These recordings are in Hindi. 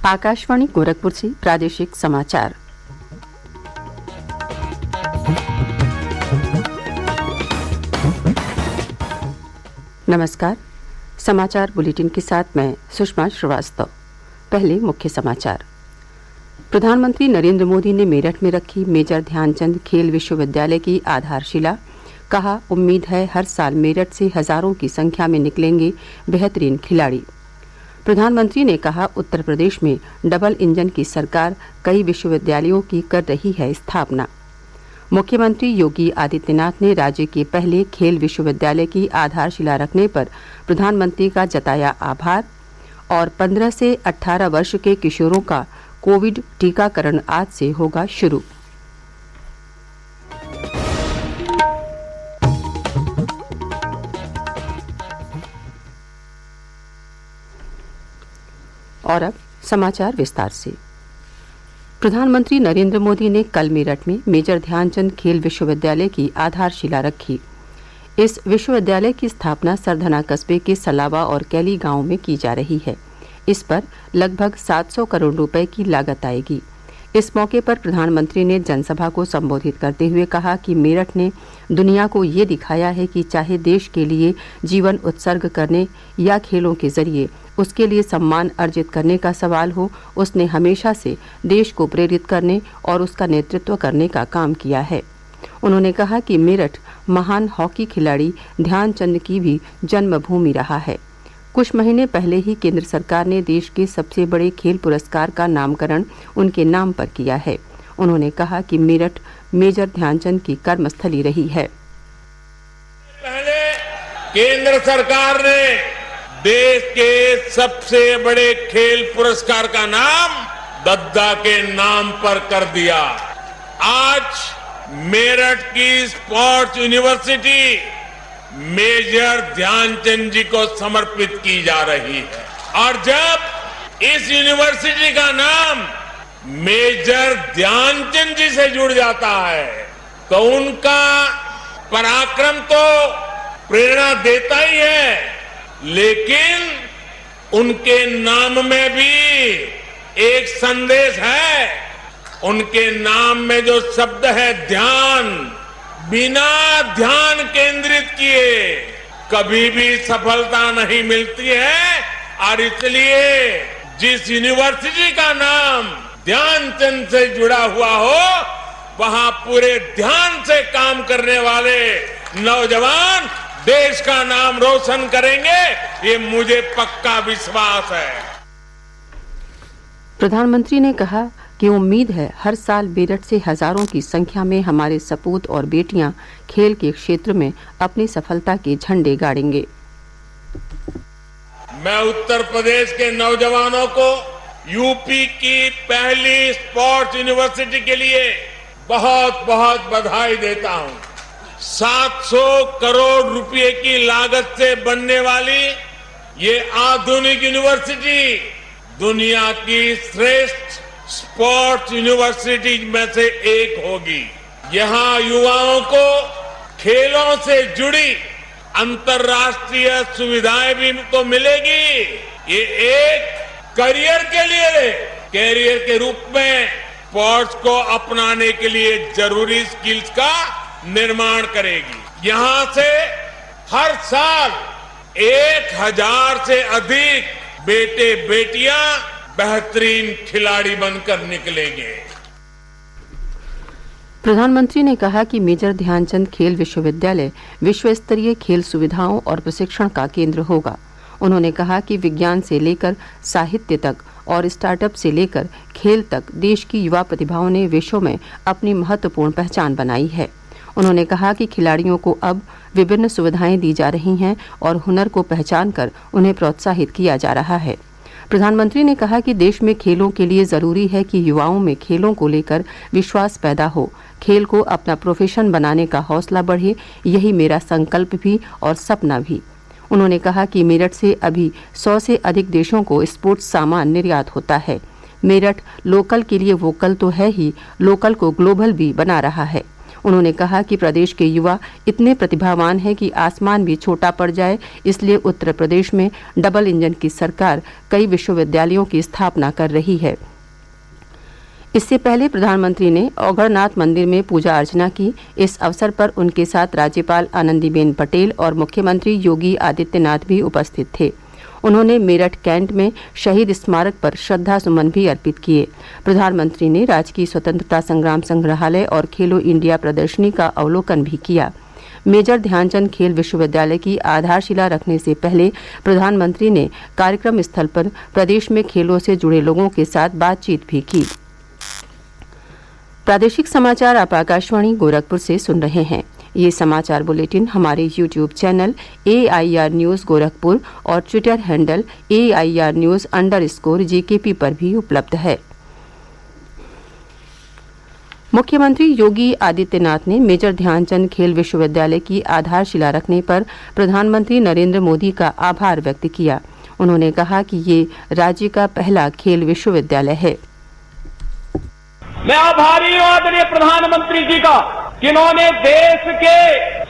आकाशवाणी गोरखपुर से प्रादेशिक समाचार। नमस्कार। समाचार बुलेटिन के साथ मैं सुषमा श्रीवास्तव। पहले मुख्य समाचार। प्रधानमंत्री नरेंद्र मोदी ने मेरठ में रखी मेजर ध्यानचंद खेल विश्वविद्यालय की आधारशिला। कहा, उम्मीद है हर साल मेरठ से हजारों की संख्या में निकलेंगे बेहतरीन खिलाड़ी। प्रधानमंत्री ने कहा, उत्तर प्रदेश में डबल इंजन की सरकार कई विश्वविद्यालयों की कर रही है स्थापना। मुख्यमंत्री योगी आदित्यनाथ ने राज्य के पहले खेल विश्वविद्यालय की आधारशिला रखने पर प्रधानमंत्री का जताया आभार। और 15 से 18 वर्ष के किशोरों का कोविड टीकाकरण आज से होगा शुरू। और अब समाचार विस्तार से। प्रधानमंत्री नरेंद्र मोदी ने कल मेरठ में मेजर ध्यानचंद खेल विश्वविद्यालय की आधारशिला रखी। इस विश्वविद्यालय की स्थापना सरधना कस्बे के सलावा और कैली गांव में की जा रही है। इस पर लगभग 700 करोड़ रुपए की लागत आएगी। इस मौके पर प्रधानमंत्री ने जनसभा को संबोधित करते हुए कहा कि मेरठ ने दुनिया को ये दिखाया है कि चाहे देश के लिए जीवन उत्सर्ग करने या खेलों के जरिए उसके लिए सम्मान अर्जित करने का सवाल हो, उसने हमेशा से देश को प्रेरित करने और उसका नेतृत्व करने का काम किया है। उन्होंने कहा कि मेरठ महान हॉकी खिलाड़ी ध्यानचंद की भी जन्मभूमि रहा है। कुछ महीने पहले ही केंद्र सरकार ने देश के सबसे बड़े खेल पुरस्कार का नामकरण उनके नाम पर किया है। उन्होंने कहा कि मेरठ मेजर ध्यानचंद की कर्मस्थली रही है। पहले केंद्र सरकार ने देश के सबसे बड़े खेल पुरस्कार का नाम दद्दा के नाम पर कर दिया। आज मेरठ की स्पोर्ट्स यूनिवर्सिटी मेजर ध्यानचंद जी को समर्पित की जा रही है। और जब इस यूनिवर्सिटी का नाम मेजर ध्यानचंद जी से जुड़ जाता है तो उनका पराक्रम तो प्रेरणा देता ही है, लेकिन उनके नाम में भी एक संदेश है। उनके नाम में जो शब्द है ध्यान, बिना ध्यान केंद्रित किए कभी भी सफलता नहीं मिलती है। और इसलिए जिस यूनिवर्सिटी का नाम ध्यानचंद से जुड़ा हुआ हो, वहां पूरे ध्यान से काम करने वाले नौजवान देश का नाम रोशन करेंगे, ये मुझे पक्का विश्वास है। प्रधानमंत्री ने कहा कि उम्मीद है हर साल मेरठ से हजारों की संख्या में हमारे सपूत और बेटियां खेल के क्षेत्र में अपनी सफलता के झंडे गाड़ेंगे। मैं उत्तर प्रदेश के नौजवानों को यूपी की पहली स्पोर्ट्स यूनिवर्सिटी के लिए बहुत बहुत बधाई देता हूं। 700 करोड़ रुपए की लागत से बनने वाली ये आधुनिक यूनिवर्सिटी दुनिया की श्रेष्ठ स्पोर्ट्स यूनिवर्सिटी में से एक होगी। यहां युवाओं को खेलों से जुड़ी अंतर्राष्ट्रीय सुविधाएं भी तो मिलेगी। ये एक कैरियर के रूप में स्पोर्ट्स को अपनाने के लिए जरूरी स्किल्स का निर्माण करेगी। यहां से हर साल 1000 से अधिक बेटे बेटियां बेहतरीन खिलाड़ी बनकर निकलेंगे। प्रधानमंत्री ने कहा कि मेजर ध्यानचंद खेल विश्वविद्यालय विश्व स्तरीय खेल सुविधाओं और प्रशिक्षण का केंद्र होगा। उन्होंने कहा कि विज्ञान से लेकर साहित्य तक और स्टार्टअप से लेकर खेल तक देश की युवा प्रतिभाओं ने विश्व में अपनी महत्वपूर्ण पहचान बनाई है। उन्होंने कहा कि खिलाड़ियों को अब विभिन्न सुविधाएं दी जा रही हैं और हुनर को पहचान कर उन्हें प्रोत्साहित किया जा रहा है। प्रधानमंत्री ने कहा कि देश में खेलों के लिए जरूरी है कि युवाओं में खेलों को लेकर विश्वास पैदा हो, खेल को अपना प्रोफेशन बनाने का हौसला बढ़े। यही मेरा संकल्प भी और सपना भी। उन्होंने कहा कि मेरठ से अभी 100 से अधिक देशों को स्पोर्ट्स सामान निर्यात होता है। मेरठ लोकल के लिए वोकल तो है ही, लोकल को ग्लोबल भी बना रहा है। उन्होंने कहा कि प्रदेश के युवा इतने प्रतिभावान हैं कि आसमान भी छोटा पड़ जाए, इसलिए उत्तर प्रदेश में डबल इंजन की सरकार कई विश्वविद्यालयों की स्थापना कर रही है। इससे पहले प्रधानमंत्री ने औगड़नाथ मंदिर में पूजा अर्चना की। इस अवसर पर उनके साथ राज्यपाल आनंदीबेन पटेल और मुख्यमंत्री योगी आदित्यनाथ भी उपस्थित थे। उन्होंने मेरठ कैंट में शहीद स्मारक पर श्रद्धा सुमन भी अर्पित किए। प्रधानमंत्री ने राजकीय स्वतंत्रता संग्राम संग्रहालय और खेलो इंडिया प्रदर्शनी का अवलोकन भी किया। मेजर ध्यानचंद खेल विश्वविद्यालय की आधारशिला रखने से पहले प्रधानमंत्री ने कार्यक्रम स्थल पर प्रदेश में खेलों से जुड़े लोगों के साथ बातचीत भी की। प्रादेशिक समाचार आप आकाशवाणी गोरखपुर से सुन रहे हैं। ये समाचार बुलेटिन हमारे YouTube channel AIR news Gorakhpur और ट्विटर हैंडल AIR न्यूज़_GKP पर भी उपलब्ध है। मुख्यमंत्री योगी आदित्यनाथ ने मेजर ध्यानचंद खेल विश्वविद्यालय की आधारशिला रखने पर प्रधानमंत्री नरेंद्र मोदी का आभार व्यक्त किया। उन्होंने कहा कि ये राज्य का पहला खेल विश्वविद्यालय है। मैं आभारी हूं आदरणीय प्रधानमंत्री जी का, जिन्होंने देश के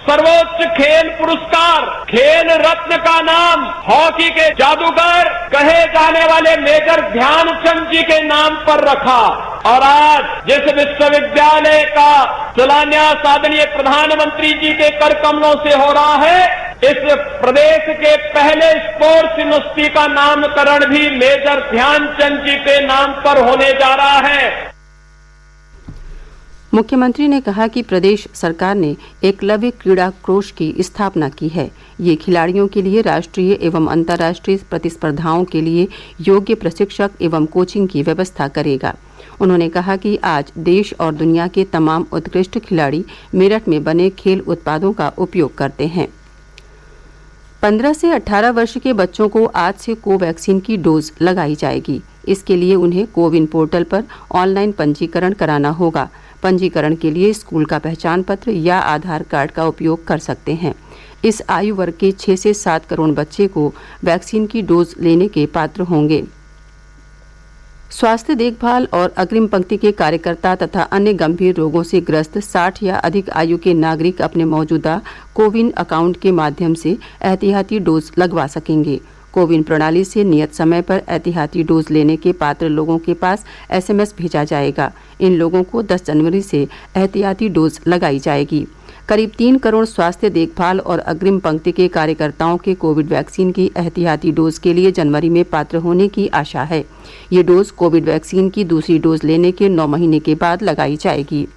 सर्वोच्च खेल पुरस्कार खेल रत्न का नाम हॉकी के जादूगर कहे जाने वाले मेजर ध्यानचंद जी के नाम पर रखा। और आज जिस विश्वविद्यालय का शिलान्यास आदरणीय प्रधानमंत्री जी के कर कमलों से हो रहा है, इस प्रदेश के पहले स्पोर्ट्स यूनिवर्सिटी का नामकरण भी मेजर ध्यानचंद जी के नाम पर होने जा रहा है। मुख्यमंत्री ने कहा कि प्रदेश सरकार ने एकलव्य क्रीड़ा कोष की स्थापना की है। ये खिलाड़ियों के लिए राष्ट्रीय एवं अंतर्राष्ट्रीय प्रतिस्पर्धाओं के लिए योग्य प्रशिक्षक एवं कोचिंग की व्यवस्था करेगा। उन्होंने कहा कि आज देश और दुनिया के तमाम उत्कृष्ट खिलाड़ी मेरठ में बने खेल उत्पादों का उपयोग करते हैं। 15 से 18 वर्ष के बच्चों को आज से कोवैक्सीन की डोज लगाई जाएगी। इसके लिए उन्हें कोविन पोर्टल पर ऑनलाइन पंजीकरण कराना होगा। पंजीकरण के लिए स्कूल का पहचान पत्र या आधार कार्ड का उपयोग कर सकते हैं। इस आयु वर्ग के 6 से 7 करोड़ बच्चे को वैक्सीन की डोज लेने के पात्र होंगे। स्वास्थ्य देखभाल और अग्रिम पंक्ति के कार्यकर्ता तथा अन्य गंभीर रोगों से ग्रस्त 60 या अधिक आयु के नागरिक अपने मौजूदा कोविन अकाउंट के माध्यम से एहतियाती डोज लगवा सकेंगे। कोविन प्रणाली से नियत समय पर एहतियाती डोज लेने के पात्र लोगों के पास SMS भेजा जाएगा। इन लोगों को 10 जनवरी से एहतियाती डोज लगाई जाएगी। करीब 3 करोड़ स्वास्थ्य देखभाल और अग्रिम पंक्ति के कार्यकर्ताओं के कोविड वैक्सीन की एहतियाती डोज के लिए जनवरी में पात्र होने की आशा है। ये डोज कोविड वैक्सीन की दूसरी डोज लेने के 9 महीने के बाद लगाई जाएगी।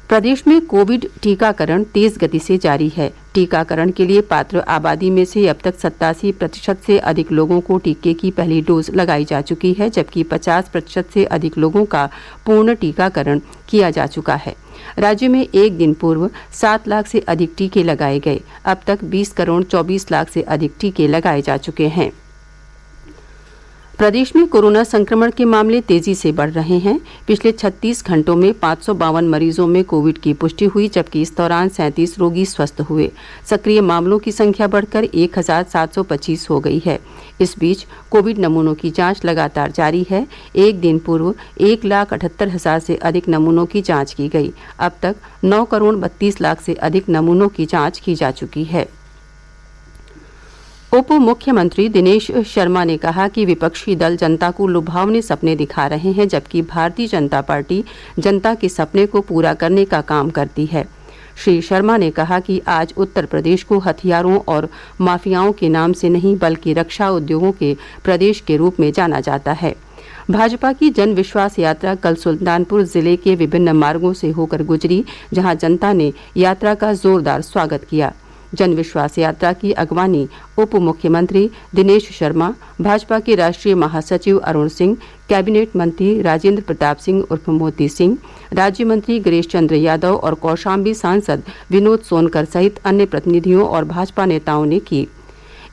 प्रदेश में कोविड टीकाकरण तेज गति से जारी है। टीकाकरण के लिए पात्र आबादी में से अब तक 87% से अधिक लोगों को टीके की पहली डोज लगाई जा चुकी है, जबकि 50% से अधिक लोगों का पूर्ण टीकाकरण किया जा चुका है। राज्य में एक दिन पूर्व 7 लाख से अधिक टीके लगाए गए। अब तक 20 करोड़ 24 लाख से अधिक टीके लगाए जा चुके हैं। प्रदेश में कोरोना संक्रमण के मामले तेजी से बढ़ रहे हैं। पिछले 36 घंटों में 552 मरीजों में कोविड की पुष्टि हुई, जबकि इस दौरान 37 रोगी स्वस्थ हुए। सक्रिय मामलों की संख्या बढ़कर 1725 हो गई है। इस बीच कोविड नमूनों की जांच लगातार जारी है। एक दिन पूर्व 1,78,000 से अधिक नमूनों की जांच की गई। अब तक 9 करोड़ 32 लाख से अधिक नमूनों की जांच की जा चुकी है। उप मुख्यमंत्री दिनेश शर्मा ने कहा कि विपक्षी दल जनता को लुभावने सपने दिखा रहे हैं, जबकि भारतीय जनता पार्टी जनता के सपने को पूरा करने का काम करती है। श्री शर्मा ने कहा कि आज उत्तर प्रदेश को हथियारों और माफियाओं के नाम से नहीं, बल्कि रक्षा उद्योगों के प्रदेश के रूप में जाना जाता है। भाजपा की जन विश्वास यात्रा कल सुल्तानपुर जिले के विभिन्न मार्गों से होकर गुजरी, जहां जनता ने यात्रा का जोरदार स्वागत किया। जन विश्वास यात्रा की अगवानी उप मुख्यमंत्री दिनेश शर्मा, भाजपा के राष्ट्रीय महासचिव अरुण सिंह, कैबिनेट मंत्री राजेंद्र प्रताप सिंह उर्फ मोती सिंह, राज्य मंत्री गिरीश चंद्र यादव और कौशाम्बी सांसद विनोद सोनकर सहित अन्य प्रतिनिधियों और भाजपा नेताओं ने की।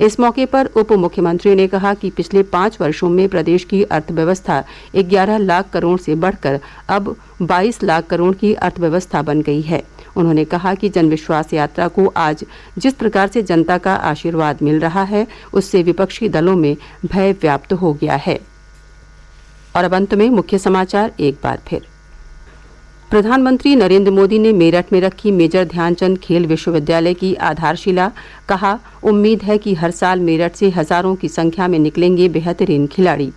इस मौके पर उप मुख्यमंत्री ने कहा कि पिछले 5 वर्षों में प्रदेश की अर्थव्यवस्था 11 लाख करोड़ से बढ़कर अब 22 लाख करोड़ की अर्थव्यवस्था बन गई है। उन्होंने कहा कि जन विश्वास यात्रा को आज जिस प्रकार से जनता का आशीर्वाद मिल रहा है, उससे विपक्षी दलों में भय व्याप्त हो गया है। और अब अंत में मुख्य समाचार एक बार फिर। प्रधानमंत्री नरेंद्र मोदी ने मेरठ में रखी मेजर ध्यानचंद खेल विश्वविद्यालय की आधारशिला। कहा, उम्मीद है कि हर साल मेरठ से हजारों की संख्या में निकलेंगे बेहतरीन खिलाड़ी।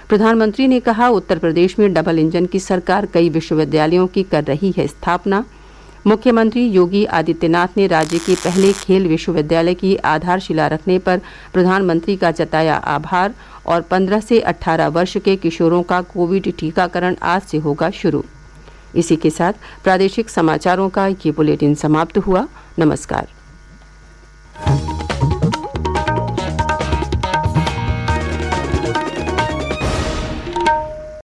प्रधानमंत्री ने कहा, उत्तर प्रदेश में डबल इंजन की सरकार कई विश्वविद्यालयों की कर रही है स्थापना। मुख्यमंत्री योगी आदित्यनाथ ने राज्य के पहले खेल विश्वविद्यालय की आधारशिला रखने पर प्रधानमंत्री का जताया आभार। और 15 से 18 वर्ष के किशोरों का कोविड टीकाकरण आज से होगा शुरू। इसी के साथ प्रादेशिक समाचारों का ये बुलेटिन समाप्त हुआ। नमस्कार।